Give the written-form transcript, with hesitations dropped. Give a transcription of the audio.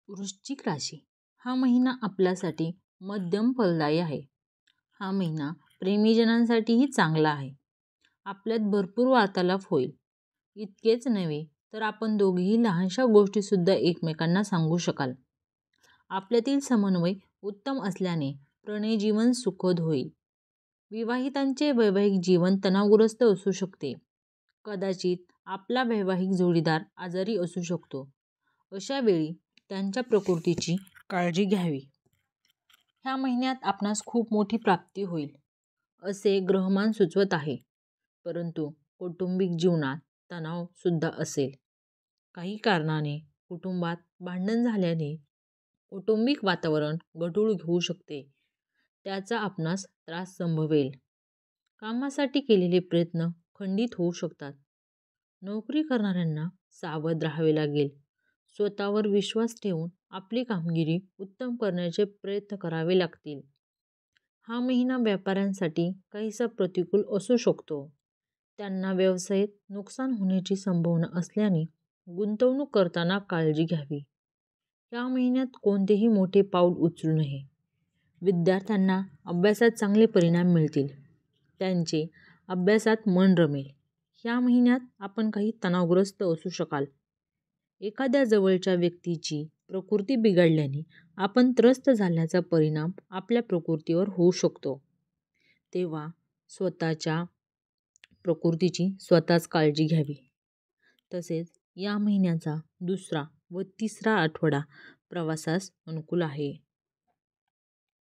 वृश्चिक राशी हा महिना आपल्यासाठी मध्यम फलदायी आहे. हा महिना प्रेमीजनांसाठीही चांगला आहे. आपल्यात भरपूर वार्तालाप होईल. इतकेच नव्हे तर आपण दोघेही लहानशा गोष्टीसुद्धा एकमेकांना सांगू शकाल. आपल्यातील समन्वय उत्तम असल्याने प्रणय जीवन सुखद होईल. विवाहितांचे वैवाहिक जीवन तणावग्रस्त असू शकते. कदाचित आपला वैवाहिक जोडीदार आजारी असू शकतो. अशा वेळी त्यांच्या प्रकृतीची काळजी घ्यावी. ह्या महिन्यात आपणास खूप मोठी प्राप्ती होईल असे ग्रहमान सुचवत आहे. परंतु कौटुंबिक जीवनात तणाव सुद्धा असेल. काही कारणाने कुटुंबात भांडण झाल्याने कौटुंबिक वातावरण गढूळ होऊ शकते. त्याचा आपणास त्रास संभवेल. कामासाठी केलेले प्रयत्न खंडित होऊ शकतात. नोकरी करणाऱ्यांना सावध राहावे लागेल. स्वतःवर विश्वास ठेवून आपली कामगिरी उत्तम करण्याचे प्रयत्न करावे लागतील. हा महिना व्यापाऱ्यांसाठी काहीसा प्रतिकूल असू शकतो. त्यांना व्यवसायात नुकसान होण्याची संभावना असल्याने गुंतवणूक करताना काळजी घ्यावी. या महिन्यात कोणतेही मोठे पाऊल उचलू नये. विद्यार्थ्यांना अभ्यासात चांगले परिणाम मिळतील. त्यांचे अभ्यासात मन रमेल. या महिन्यात आपण काही तणावग्रस्त असू शकाल. एखाद्या जवळच्या व्यक्तीची प्रकृती बिघडल्याने आपण त्रस्त झाल्याचा परिणाम आपल्या प्रकृतीवर होऊ शकतो. तेव्हा स्वतःच्या प्रकृतीची स्वतःच काळजी घ्यावी. तसेच या महिन्याचा दुसरा व तिसरा आठवडा प्रवासास अनुकूल आहे.